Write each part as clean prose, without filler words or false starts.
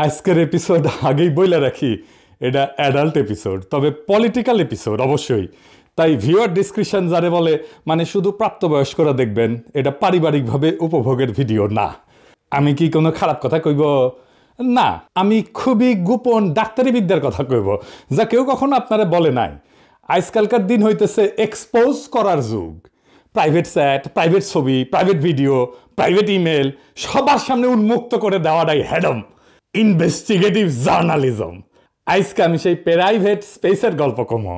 আজকের এপিসোড আগেই বইলা রাখি, এটা অ্যাডাল্ট এপিসোড, তবে পলিটিক্যাল এপিসোড অবশ্যই। তাই ভিউয়ার ডিসক্রিপশন যারে বলে মানে শুধু প্রাপ্তবয়স্করা দেখবেন, এটা পারিবারিকভাবে উপভোগের ভিডিও না। আমি কি কোনো খারাপ কথা কইব? না, আমি খুবই গোপন ডাক্তারি বিদ্যার কথা কইব, যা কেউ কখনো আপনারা বলে নাই। আজকালকার দিন হইতেছে এক্সপোজ করার যুগ। প্রাইভেট চ্যাট, প্রাইভেট ছবি, প্রাইভেট ভিডিও, প্রাইভেট ইমেল সবার সামনে উন্মুক্ত করে দেওয়াটাই হ্যাডম ইনভেস্টিগেটিভ জার্নালিজম। আজকে আমি সেই প্রাইভেট স্পেসের গল্প কমো।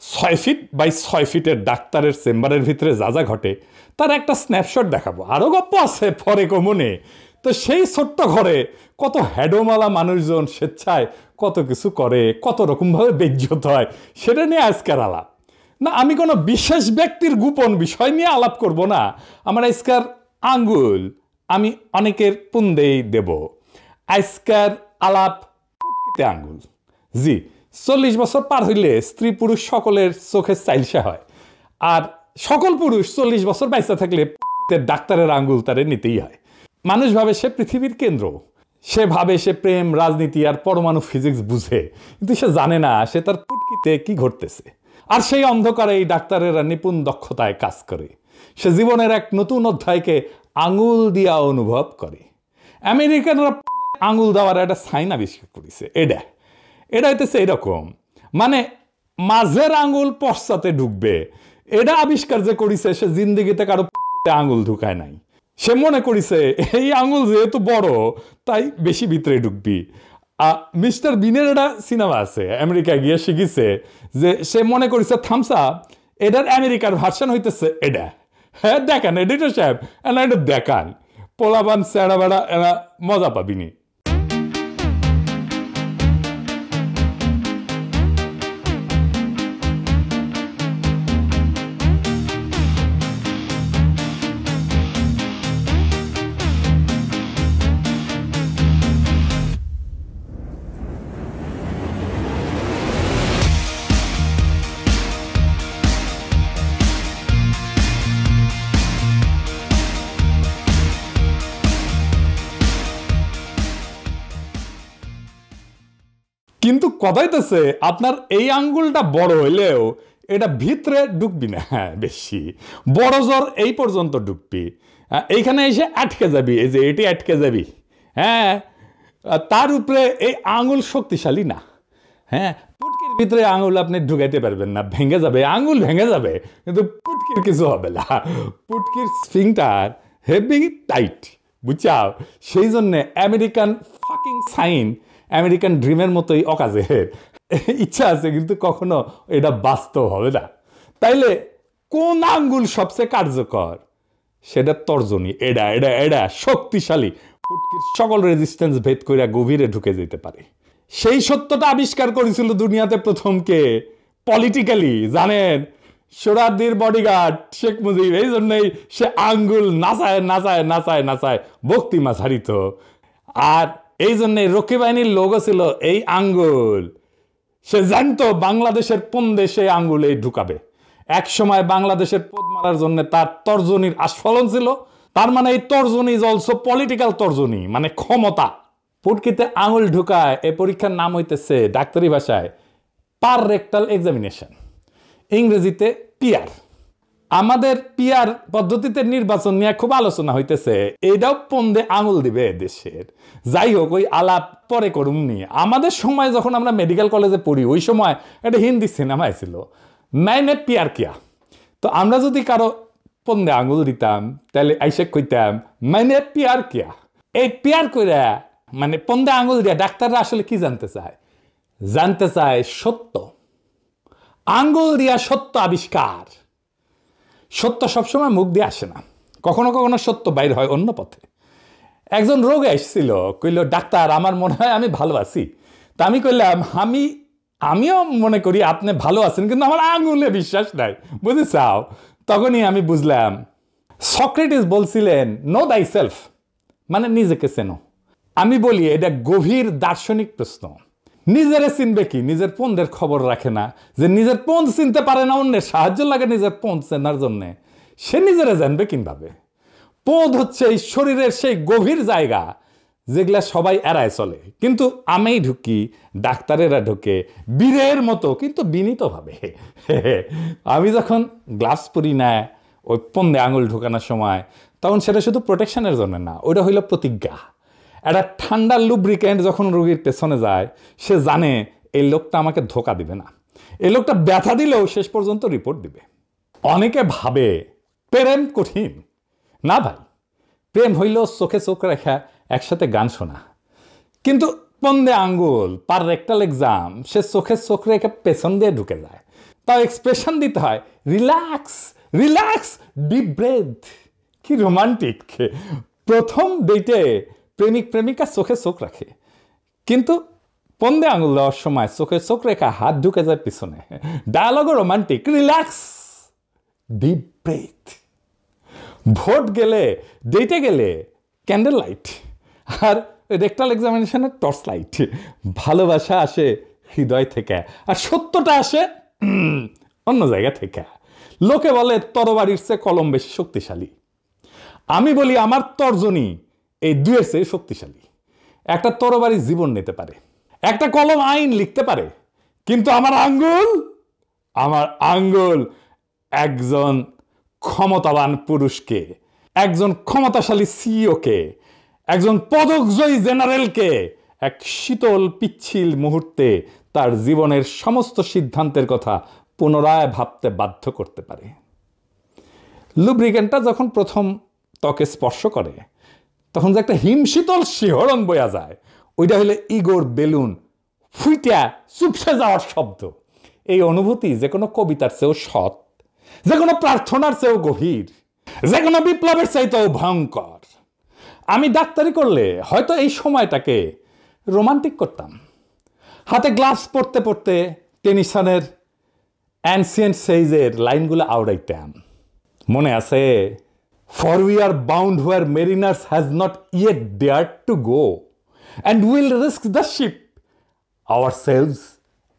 6 ফিট বাই 6 ফিটের ডাক্তারের চেম্বারের ভিতরে যা যা ঘটে তার একটা স্ন্যাপশট দেখাবো। আরও গল্প আছে পরে কমনে। তো সেই ছোট্ট ঘরে কত হ্যাডোমালা মানুষজন স্বেচ্ছায় কত কিছু করে, কত রকমভাবে বেজ্জত হয়, সেটা নিয়ে আজকের আলাপ না। আমি কোনো বিশেষ ব্যক্তির গোপন বিষয় নিয়ে আলাপ করব না। আমার আজকের আঙ্গুল আমি অনেকের পুন্দেই দেব। আজকের আলাপ পুটকিতে আঙ্গুল। জি, 40 বছর পার হইলে স্ত্রী পুরুষ সকলের চোখের চাইলসা হয়, আর সকল পুরুষ 40 বছর বাইসা থাকলে ডাক্তারের আঙ্গুল তারে নিতেই হয়। মানুষ ভাবে সে পৃথিবীর কেন্দ্র, সে ভাবে সে প্রেম, রাজনীতি আর পরমাণু ফিজিক্স বুঝে, কিন্তু সে জানে না সে তার পুটকিতে কি ঘটতেছে। আর সেই অন্ধকারে এই ডাক্তারেরা নিপুণ দক্ষতায় কাজ করে। সে জীবনের এক নতুন অধ্যায়কে আঙুল দিয়া অনুভব করে। আমেরিকানরা আঙুল দেওয়ার একটা সাইন আবিষ্কার করেছে। এটা হইতেছে এরকম, মানে মাঝের আঙুল পশ্চাতে ঢুকবে। এটা আবিষ্কার যে করেছে সে জিন্দিগিতে কারো আঙুল ঢুকায় নাই। সে মনে করেছে এই আঙুল যেহেতু বড় তাই বেশি ভিতরে ঢুকবি। মিস্টার বিনের একটা সিনেমা আছে, আমেরিকায় গিয়ে শিখেছে যে সে মনে করেছে থামস আপ এটার আমেরিকার ভার্সন হইতেছে এটা। হ্যাঁ দেখান এডিটর সাহেব, এটা দেখান, পোলাবান স্যাড়া বেড়া এরা মজা পাবিনি। কিন্তু কথা হইতেছে আপনার এই আঙ্গুলটা বড় হইলেও এটা ভিতরে ঢুকবি না। হ্যাঁ, বেশি বড় জোর এই পর্যন্ত ঢুকবি, এইখানে এসে আটকে যাবি, এই যে এটি আটকে যাবি। হ্যাঁ, তার উপরে এই আঙ্গুল শক্তিশালী না। হ্যাঁ, পুটকির ভিতরে আঙুল আপনি ঢুকাইতে পারবেন না, ভেঙে যাবে, আঙুল ভেঙে যাবে, কিন্তু পুটকির কিছু হবে না। পুটকির স্ফিংটার হেভি টাইট, বুঝছাও? সেই জন্যে আমেরিকান ফাকিং সাইন আমেরিকান ড্রিমের মতোই অকাজের। ইচ্ছা আছে কিন্তু কখনো এটা বাস্তব হবে না। তাইলে কোন আঙ্গুল সবচেয়ে কার্যকর? সেটা তর্জনী। এটা শক্তিশালী, পুটকির সকল রেজিস্ট্যান্স ভেদ করে গভীরে ঢুকে যেতে পারে। সেই সত্যটা আবিষ্কার করেছিল দুনিয়াতে প্রথম কে পলিটিক্যালি জানেন? সোহরাওয়ার্দীর বডিগার্ড শেখ মুজিব। এই জন্যই সে আঙ্গুল নাচায় নাচায় নাচায় নাচায় বক্তিমা ছাড়িত। আর এই জন্যে রক্ষী বাহিনীর লোগো ছিল এই আঙ্গুল। সে জানতো বাংলাদেশের কোন দেশে আঙ্গুলে ঢুকাবে। এক সময় বাংলাদেশের পদ মারার জন্য তার তর্জনীর আস্ফলন ছিল। তার মানে এই তর্জনী ইজ অলসো পলিটিক্যাল তর্জনী, মানে ক্ষমতা। পুটকিতে আঙুল ঢুকায় এই পরীক্ষার নাম হইতেছে ডাক্তারি ভাষায় পার রেক্টাল এক্সামিনেশন, ইংরেজিতে পিআর। আমাদের পিআর পদ্ধতিতে নির্বাচন নিয়ে খুব আলোচনা হইতেছে। এইটাও পন্দে আঙুল দিবে দেশের। যাই হোক, ওই আলাপ পরে করুন নি। আমাদের সময় যখন আমরা মেডিকেল কলেজে পড়ি ওই সময় একটা হিন্দি সিনেমা ছিল মাইনে পিয়ার কিয়া। তো আমরা যদি কারো পন্দে আঙুল দিতাম তাহলে আইসে কইতাম মাইনে পিয়ার কিয়া। এই পিয়ার কইরা মানে পন্দে আঙুল দিয়া ডাক্তাররা আসলে কি জানতে চায়? জানতে চায় সত্য। আঙ্গুল দিয়া সত্য আবিষ্কার। সত্য সবসময় মুখ দিয়ে আসে না, কখনো কখনো সত্য বাইর হয় অন্য পথে। একজন রোগে আসছিল, কইল ডাক্তার আমার মনে হয় আমি ভালো আছি। তা আমি কইলাম আমিও মনে করি আপনি ভালো আছেন, কিন্তু আমার আঙুলে বিশ্বাস নাই, বুঝেছাও? তখনই আমি বুঝলাম সক্রেটিস বলছিলেন নো দাই সেলফ, মানে নিজেকে চেনো। আমি বলি এটা গভীর দার্শনিক প্রশ্ন। নিজেরে চিনবে কি? নিজের পন্দের খবর রাখে না, যে নিজের পন্দ চিনতে পারে না, অন্যের সাহায্য লাগে নিজের পন্দ চেনার জন্যে, সে নিজেরা জানবে কিভাবে? পদ হচ্ছে এই শরীরের সেই গভীর জায়গা যেগুলা সবাই এড়ায় চলে, কিন্তু আমি ঢুকি, ডাক্তারেরা ঢুকে বীরের মতো, কিন্তু বিনীতভাবে। আমি যখন গ্লাভস পরি না ওই পন্দে আঙুল ঢুকানোর সময়, তখন সেটা শুধু প্রোটেকশনের জন্য না, ওইটা হইল প্রতিজ্ঞা। একটা ঠান্ডা লুব্রিকেন্ট যখন রোগীর পেছনে যায়, সে জানে এই লোকটা আমাকে ধোকা দিবে না, এই লোকটা ব্যথা দিলেও শেষ পর্যন্ত রিপোর্ট দিবে। অনেকে ভাবে প্রেম কঠিন। না ভাই, প্রেম হইল চোখে চোখ রেখা, একসাথে গান শোনা। কিন্তু পন্দে আঙ্গুল পার রেক্টাল এক্সাম, সে চোখে চোখ রেখে পেছন দিয়ে ঢুকে যায়। তাও এক্সপ্রেশন দিতে হয়, রিল্যাক্স রিল্যাক্স, ডিপ ব্রেথ। কি রোমান্টিক! প্রথম ডেটে প্রেমিক প্রেমিকা চোখে চোখ রাখে, কিন্তু পন্দে আঙুল দেওয়ার সময় চোখে চোখ রেখা হাত ঢুকে যায় পিছনে। ডায়ালগও রোমান্টিক, রিল্যাক্স, ডিপ ব্রেথ। ভোট গেলে, ডেটে গেলে ক্যান্ডেল লাইট, আর রেক্টাল এক্সামিনেশনের টর্চ লাইট। ভালোবাসা আসে হৃদয় থেকে, আর সত্যটা আসে অন্য জায়গা থেকে। লোকে বলে তরবারির চেয়ে কলম বেশি শক্তিশালী। আমি বলি আমার তর্জনী এই দুয়ের চেয়ে শক্তিশালী। একটা তরবারি জীবন নিতে পারে, একটা কলম আইন লিখতে পারে, কিন্তু আমার আঙ্গুল একজন ক্ষমতাবান পুরুষকে, একজন ক্ষমতাশালী সিইওকে, একজন পদকজয়ী জেনারেলকে এক শীতল পিচ্ছিল মুহূর্তে তার জীবনের সমস্ত সিদ্ধান্তের কথা পুনরায় ভাবতে বাধ্য করতে পারে। লুব্রিকেন্টটা যখন প্রথম ত্বকে স্পর্শ করে, তখন যে একটা হিমশীতল শিহরণ বয়া যায়, ওইটা হলে ইগোর বেলুন ফুইটা চুপসে যাওয়ার শব্দ। এই অনুভূতি যে কোনো কবিতার চেয়েও সৎ, যে কোনো প্রার্থনার চেয়েও গভীর, যে কোনো বিপ্লবের চাইতেও ভয়ঙ্কর। আমি ডাক্তারি করলে হয়তো এই সময়টাকে রোমান্টিক করতাম। হাতে গ্লাভস পরতে পরতে টেনিসনের অ্যানসিয়েন্ট সেইজের লাইনগুলো আওড়াইতাম। মনে আছে, for we are bound where mariners has not yet dare to go, and will risk the ship ourselves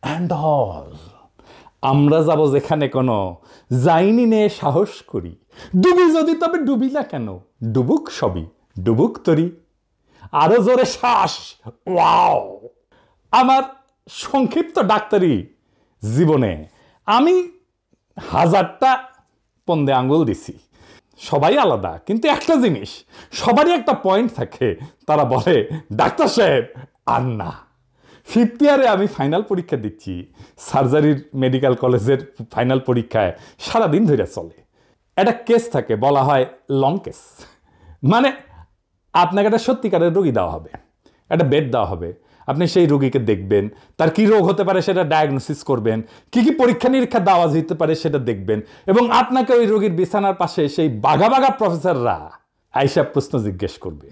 and all. আমরা যাব যেখানে কোনো যাইনি নে সাহস করি, ডুবি যদি তবে ডুবি না কেন, ডুবুক সবই ডুবুক তরি। আরো জোরে শ্বাস। ওয়াও! আমার সংক্ষিপ্ত ডাক্তারি জীবনে আমি 1000টা পন্দে আঙ্গুল দিছি। সবাই আলাদা, কিন্তু একটা জিনিস, সবারই একটা পয়েন্ট থাকে। তারা বলে, ডাক্তার সাহেব আর না। 5th ইয়ারে আমি ফাইনাল পরীক্ষা দিচ্ছি। সার্জারির মেডিকেল কলেজের ফাইনাল পরীক্ষায় সারাদিন ধরে চলে। একটা কেস থাকে, বলা হয় লং কেস। মানে আপনাকে একটা সত্যিকারের রোগী দেওয়া হবে, একটা বেড দেওয়া হবে, আপনি সেই রোগীকে দেখবেন, তার কি রোগ হতে পারে সেটা ডায়াগনোসিস করবেন, কি কি পরীক্ষা নিরীক্ষা দেওয়া যেতে পারে সেটা দেখবেন, এবং আপনাকে ওই রোগীর বিছানার পাশে সেই বাঘা বাঘা প্রফেসররা আইসা প্রশ্ন জিজ্ঞেস করবে।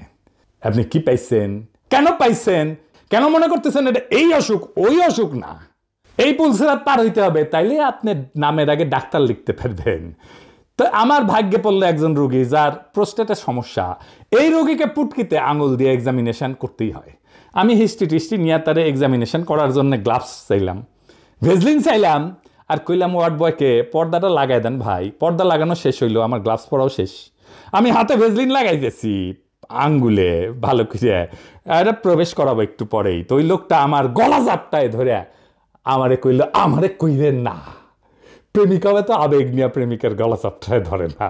আপনি কি পাইছেন, কেন পাইছেন, কেন মনে করতেছেন এটা এই অসুখ ওই অসুখ না। এই পুলসেরাত পার হইতে হবে, তাইলে আপনি নামের আগে ডাক্তার লিখতে পারবেন। তো আমার ভাগ্যে পড়লো একজন রোগী যার প্রোস্টেটের সমস্যা। এই রোগীকে পুটকিতে আঙুল দিয়ে এক্সামিনেশন করতেই হয়। আমি হিস্ট্রি টিস্ট্রি নিয়ে তারে এক্সামিনেশন করার জন্য গ্লাভস চাইলাম, ভেজলিন চাইলাম, আর কইলাম ওয়ার্ড বয়কে পর্দাটা লাগাই দেন ভাই। পর্দা লাগানো শেষ হইলো, আমার গ্লাভস পরাও শেষ। আমি হাতে ভেজলিন লাগাইতেছি আঙ্গুলে ভালো করে, এটা প্রবেশ করাবো একটু পরেই। তো ওই লোকটা আমার গলা জাপটায় ধরে আমারে কইল, আমারে কইলেন না। প্রেমিকা তো আবেগ নিয়ে প্রেমিকার গলা চাপটায় ধরে না।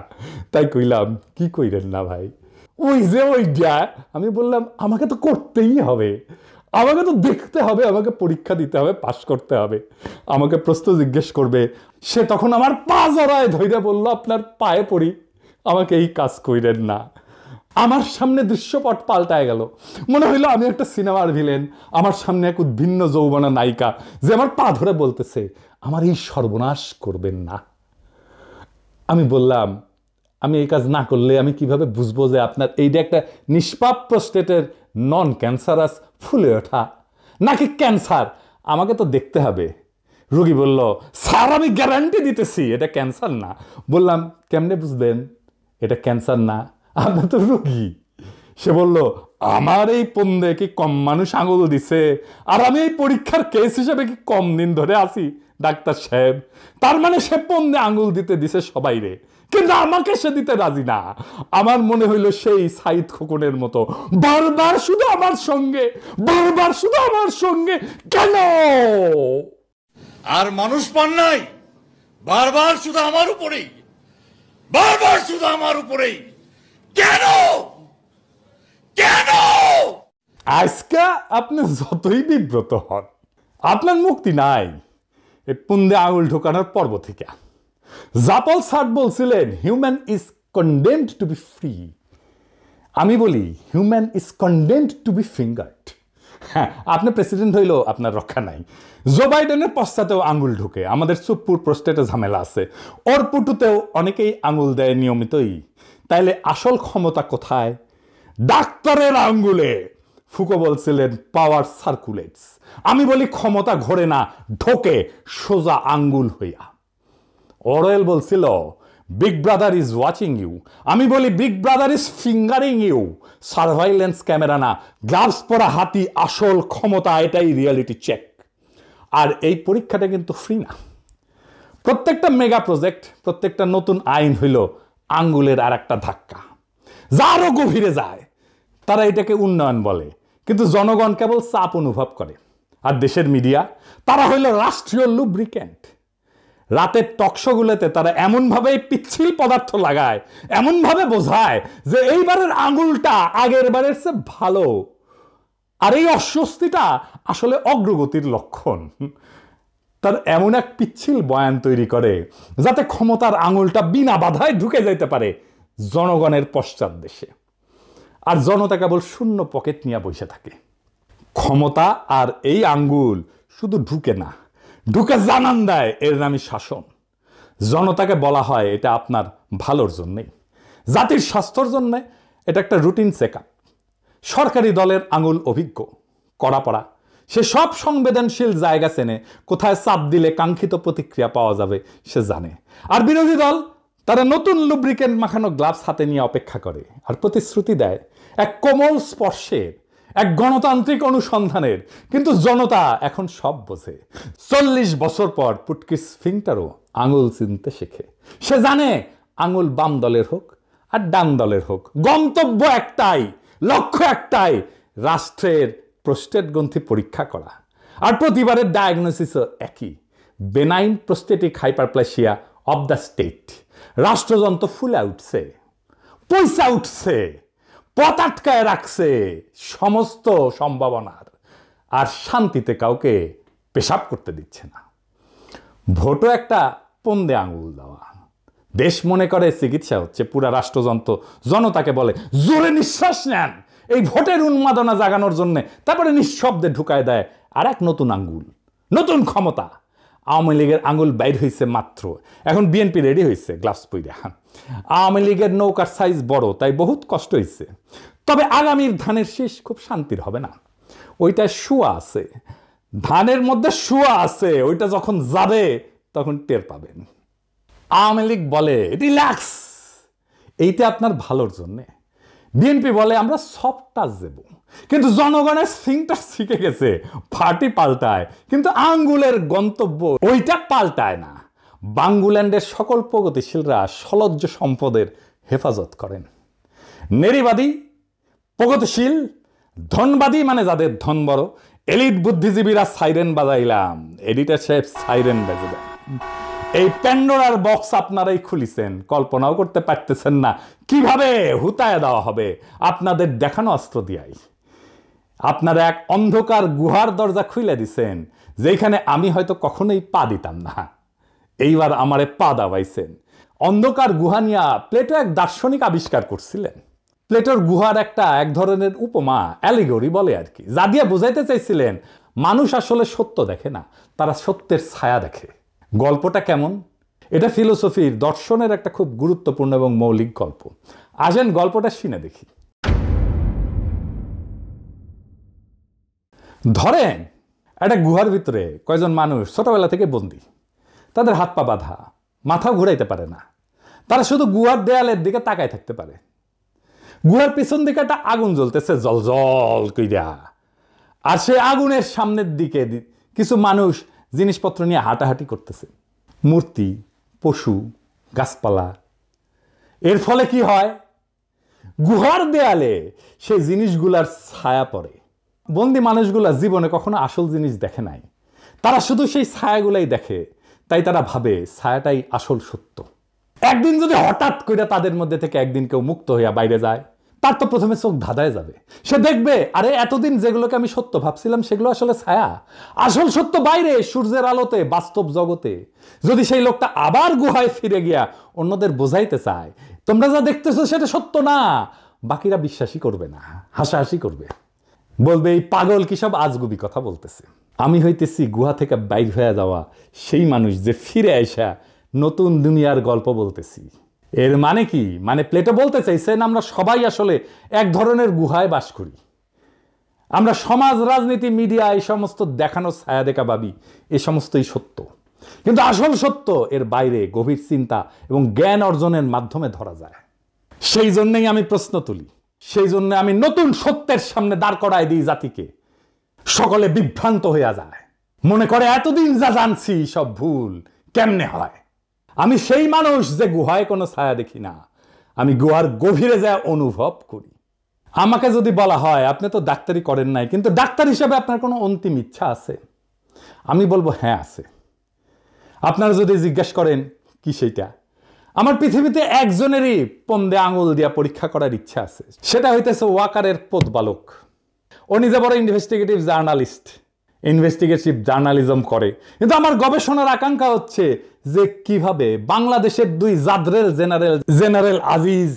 তাই কইলাম, কি কইলেন না ভাই? ওই যে ওইটা। আমি বললাম, আমাকে তো করতেই হবে, আমাকে তো দেখতে হবে, আমাকে পরীক্ষা দিতে হবে, পাশ করতে হবে, আমাকে প্রশ্ন জিজ্ঞেস করবে। সে তখন আমার পা জড়ায় ধইরা বলল, আপনার পায়ে পড়ি, আমাকে এই কাজ কইলেন না। আমার সামনে দৃশ্যপট পাল্টায় গেল। মনে হইলো আমি একটা সিনেমার ভিলেন, আমার সামনে এক উদ্ভিন্ন যৌবনা নায়িকা যে আমার পা ধরে বলতেছে, আমার এই সর্বনাশ করবেন না। আমি বললাম, আমি এই কাজ না করলে আমি কিভাবে বুঝবো যে আপনার এইটা একটা নিষ্পাপ প্রোস্টেটের নন ক্যান্সারাস ফুলে ওঠা নাকি ক্যান্সার? আমাকে তো দেখতে হবে। রোগী বলল, স্যার আমি গ্যারান্টি দিতেছি এটা ক্যান্সার না। বললাম, কেমনে বুঝবেন এটা ক্যান্সার না? আপনার তো রোগী। সে বলল, আমার এই পন্দে কি কম মানুষ আঙুল দিছে, আর আমি এই পরীক্ষার কেস হিসেবে কি কম দিন ধরে আছি ডাক্তার সাহেব। তার মানে সে পন্দে আঙ্গুল দিতে দিছে সবাই রে, কিন্তু আমাকে সে দিতে রাজি না। আমার মনে হইল সেই সাইদ খোকনের মতো, বারবার শুধু আমার সঙ্গে, বারবার শুধু আমার সঙ্গে, কেন? আর মানুষ পান নাই, বারবার শুধু আমার উপরেই, বারবার শুধু আমার উপরেই, কেন কেন? আজকে আপনি যতই বিব্রত হন, আপনার মুক্তি নাই এই পুন্দে আঙুল ঢোকানোর পর্ব থেকে। জাপল সার্ট বলছিলেন human is condemned to be free. আমি বলি human is condemned to be fingered. হ্যাঁ, আপনি প্রেসিডেন্ট হইলেও আপনার রক্ষা নাই। জো বাইডেনের পশ্চাতেও আঙুল ঢুকে, আমাদের সুপ্পুর প্রস্টেটে ঝামেলা আছে, ওর পুটুতেও অনেকেই আঙুল দেয় নিয়মিতই। তাইলে আসল ক্ষমতা কোথায়? ডাক্তারের আঙ্গুলে। ফুকো বলছিলেন পাওয়ার সার্কুলেটস। আমি বলি ক্ষমতা ঘোরে না, ঢোকে সোজা আঙ্গুল হইয়া। অরওয়েল বলছিল big brother is watching you. আমি বলি big brother is fingering you. Surveillance camera না, গ্লাভস পরা হাতি আসল ক্ষমতা, এটাই রিয়ালিটি চেক। আর এই পরীক্ষাটা কিন্তু ফ্রি না। প্রত্যেকটা মেগা প্রজেক্ট, প্রত্যেকটা নতুন আইন হইল আঙ্গুলের আর একটা ধাক্কা, যা আরো গভীরে যায়। তারা এটাকে উন্নয়ন বলে, কিন্তু জনগণ কেবল চাপ অনুভব করে। আর দেশের মিডিয়া, তারা হইল রাষ্ট্রীয় লুব্রিক্যান্ট। রাতের টকশোগুলোতে তারা এমনভাবে পিচ্ছিল পদার্থ লাগায়, এমনভাবে বোঝায় যে এইবারের আঙুলটা আগের বারের চেয়ে ভালো। আর এই অস্বস্তিটা আসলে অগ্রগতির লক্ষণ। তার এমন এক পিচ্ছিল বয়ান তৈরি করে যাতে ক্ষমতার আঙুলটা বিনা বাধায় ঢুকে যেতে পারে জনগণের পশ্চাৎ দেশে। আর জনতা কেবল শূন্য পকেট নিয়ে বসে থাকে। ক্ষমতা আর এই আঙ্গুল শুধু ঢুকে না, ঢুকে জানান দেয় এর নামই শাসন। জনতাকে বলা হয় এটা আপনার ভালোর জন্যেই, জাতির স্বাস্থ্যর জন্যে এটা একটা রুটিন চেক আপ। সরকারি দলের আঙুল অভিজ্ঞ, কড়া পড়া, সে সব সংবেদনশীল জায়গা চেনে, কোথায় চাপ দিলে কাঙ্ক্ষিত প্রতিক্রিয়া পাওয়া যাবে সে জানে। আর বিরোধী দল, তারা নতুন লুব্রিকেন্ট মাখানো গ্লাভস হাতে নিয়ে অপেক্ষা করে আর প্রতিশ্রুতি দেয় এক কোমল স্পর্শের, এক গণতান্ত্রিক অনুসন্ধানের। কিন্তু জনতা এখন সব বোঝে। 40 বছর পর পুটকিস ফিংটারও আঙুল চিনতে শেখে। সে জানে আঙুল বাম দলের হোক আর ডান দলের হোক, গন্তব্য একটাই, লক্ষ্য একটাই, রাষ্ট্রের প্রোস্টেট গ্রন্থি পরীক্ষা করা। আর প্রতিবারের ডায়াগনোসিসও একই, benign prostatic hyperplasia of the state. রাষ্ট্রযন্ত্র ফুলে উঠছে, পয়সা উঠছে, পথ আটকায় রাখছে সমস্ত সম্ভাবনার, আর শান্তিতে কাউকে পেশাব করতে দিচ্ছে না। ভোটও একটা পন্দে আঙুল দেওয়া। দেশ মনে করে চিকিৎসা হচ্ছে, পুরা রাষ্ট্রযন্ত্র জনতাকে বলে জোরে নিঃশ্বাস নেন এই ভোটের উন্মাদনা জাগানোর জন্য, তারপরে নিঃশব্দে ঢুকায় দেয় আর এক নতুন আঙ্গুল, নতুন ক্ষমতা। আওয়ামী লীগের আঙুল বাইর হয়েছে মাত্র, এখন বিএনপি রেডি হয়েছে গ্লাভস পইরা। আওয়ামী লীগের নৌকার সাইজ বড়, তাই বহুত কষ্ট হয়েছে। তবে আগামীর ধানের শীষ খুব শান্তির হবে না। ওইটা শুয়া আছে, ধানের মধ্যে শুয়া আছে, ওইটা যখন যাবে তখন টের পাবেন। আওয়ামী লীগ বলে রিল্যাক্স, এইটা আপনার ভালোর জন্যে। বিএনপি বলে আমরা সফট টাচ দেব, কিন্তু জনগণের সিংটা শিখে গেছে, পার্টি পাল্টায় কিন্তু আঙ্গুলের গন্তব্য ওইটা পাল্টায় না। বাঙ্গুল্যান্ডের সকল প্রগতিশীলরা সলজ্জ সম্পদের হেফাজত করেন। নেরিবাদী, প্রগতিশীল, ধনবাদী মানে যাদের ধন বড়, এলিট বুদ্ধিজীবীরা সাইরেন বাজাইলাম, এডিটর সাহেব সাইরেন বেজে দেন। এই প্যান্ডোরার বক্স আপনারাই খুলিছেন, কল্পনাও করতে পারতেছেন না কিভাবে হুতায় দেওয়া হবে আপনাদের দেখানো অস্ত্র দিয়াই। আপনারা এক অন্ধকার গুহার দরজা খুলে দিছেন, যেখানে আমি হয়তো কখনোই পা দিতাম না। এইবার আমারে পা দাবাইছেন। অন্ধকার গুহা নিয়া প্লেটো এক দার্শনিক আবিষ্কার করছিলেন। প্লেটোর গুহার এক ধরনের উপমা, অ্যালিগরি বলে আর কি, যা দিয়ে বোঝাইতে চাইছিলেন মানুষ আসলে সত্য দেখে না, তারা সত্যের ছায়া দেখে। গল্পটা কেমন? এটা ফিলোসফির, দর্শনের একটা খুব গুরুত্বপূর্ণ এবং মৌলিক গল্প। আসেন গল্পটা শুনে দেখি। ধরেন একটা গুহার ভিতরে কয়জন মানুষ ছোটবেলা থেকে বন্দী, তাদের হাত পা বাঁধা, মাথাও ঘুরাইতে পারে না। তারা শুধু গুহার দেয়ালের দিকে তাকায় থাকতে পারে। গুহার পিছন দিকে একটা আগুন জ্বলতেছে জল জল কইরা, আর সেই আগুনের সামনের দিকে কিছু মানুষ জিনিসপত্র নিয়ে হাঁটাহাঁটি করতেছে, মূর্তি, পশু, গাছপালা। এর ফলে কি হয়? গুহার দেয়ালে সেই জিনিসগুলার ছায়া পড়ে। বন্দি মানুষগুলা জীবনে কখনো আসল জিনিস দেখে নাই, তারা শুধু সেই ছায়াগুলাই দেখে, তাই তারা ভাবে ছায়াটাই আসল সত্য। একদিন যদি হঠাৎ করে তাদের মধ্যে থেকে একদিন কেউ মুক্ত হইয়া বাইরে যায়, তার তো প্রথমে চোখ ধাঁধায় যাবে। সে দেখবে, আরে এতদিন যেগুলোকে আমি সত্য ভাবছিলাম সেগুলো আসলে ছায়া, আসল সত্য বাইরে সূর্যের আলোতে বাস্তব জগতে। যদি সেই লোকটা আবার গুহায় ফিরে গিয়া অন্যদের বোঝাইতে চায় তোমরা যা দেখতেছো সেটা সত্য না, বাকিরা বিশ্বাসই করবে না, হাসাহাসি করবে, বলবে এই পাগল কি সব আজগুবি কথা বলতেছে। আমি হইতেছি গুহা থেকে বাইর হয়ে যাওয়া সেই মানুষ যে ফিরে আইসা নতুন দুনিয়ার গল্প বলতেছি। এর মানে কি? মানে প্লেটো বলতে চাইছেন আমরা সবাই আসলে এক ধরনের গুহায় বাস করি। আমরা সমাজ, রাজনীতি, মিডিয়া এই সমস্ত দেখানো ছায়া দেখা ভাবি এ সমস্তই সত্য, কিন্তু আসল সত্য এর বাইরে গভীর চিন্তা এবং জ্ঞান অর্জনের মাধ্যমে ধরা যায়। সেই জন্যই আমি প্রশ্ন তুলি, সেই জন্য আমি নতুন সত্যের সামনে দাঁড় করায় দিই জাতিকে। সকলে বিভ্রান্ত হইয়া যায়, মনে করে এতদিন যা জানছি সব ভুল, কেমনে হয়? আমি সেই মানুষ যে গুহায় কোনো ছায়া দেখি না, আমি গুহার গভীরে যা অনুভব করি। আমাকে যদি বলা হয় আপনি তো ডাক্তারি করেন নাই, কিন্তু ডাক্তার হিসেবে আপনার কোনো অন্তিম ইচ্ছা আছে? আমি বলবো হ্যাঁ আছে। আপনারা যদি জিজ্ঞেস করেন কি সেইটা, আমার পৃথিবীতে একজনেরই পন্দে আঙুল দিয়া পরীক্ষা করার ইচ্ছা আছে, সেটা হইতেছে ওয়াকারের পোতবালক। ও নিজে বড় ইনভেস্টিগেটিভ জার্নালিস্ট, ইনভেস্টিগেটিভ জার্নালিজম করে, কিন্তু আমার গবেষণার আকাঙ্ক্ষা হচ্ছে যে কিভাবে বাংলাদেশের দুই জাদরেল জেনারেল আজিজ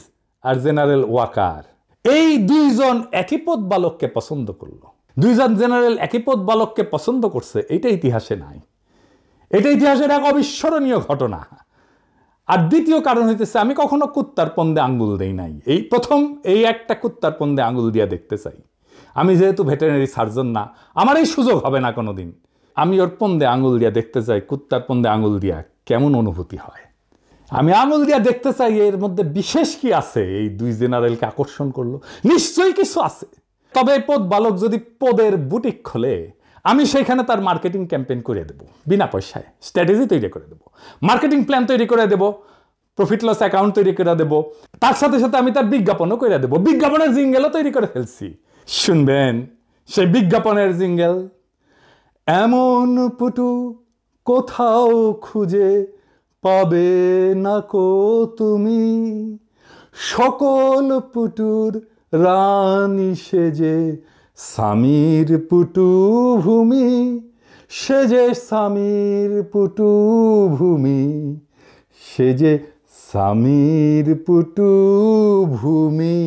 আর জেনারেল ওয়াকার, এই দুইজন একই পোতবালককে পছন্দ করলো। দুইজন জেনারেল একই পোতবালককে পছন্দ করছে, এটা ইতিহাসে নাই। এটা ইতিহাসের এক অবিস্মরণীয় ঘটনা। আর দ্বিতীয় কারণ হইতেছে আমি কখনো কুত্তার পন্দে আঙ্গুল দেই নাই, এই প্রথম এই একটা কুত্তার পন্দে আঙ্গুল দিয়া দেখতে চাই। আমি যেহেতু ভেটেরিনারি সার্জন না, আমার এই সুযোগ হবে না কোনোদিন। আমি ওর পন্দে আঙ্গুল দিয়া দেখতে চাই, কুত্তার পন্দে আঙ্গুল দিয়া কেমন অনুভূতি হয়। আমি আঙ্গুল দিয়া দেখতে চাই এর মধ্যে বিশেষ কি আছে এই দুই জেনারেলকে আকর্ষণ করলো। নিশ্চয়ই কিছু আছে। তবে পদ বালক যদি পদের বুটিক খোলে, আমি সেখানে তার মার্কেটিং ক্যাম্পেইন করে দেবো, বিনা পয়সায় স্ট্র্যাটেজি তৈরি করে দেবো, মার্কেটিং প্ল্যান তৈরি করে দেবো, প্রফিট লস অ্যাকাউন্ট তৈরি করে দেবো, তার সাথে সাথে আমি তার বিজ্ঞাপনও করে দেবো। বিজ্ঞাপনের জিঙ্গেলও তৈরি করে ফেলছি, শুনবেন সেই বিজ্ঞাপনের জিঙ্গেল। এমন পুটু কোথাও খুঁজে পাবে না কো তুমি, সকল পুটুর রানী সেজে স্বামীর পুটু ভূমি, সেজে স্বামীর পুটু ভূমি, সেজে স্বামীর পুটু ভূমি।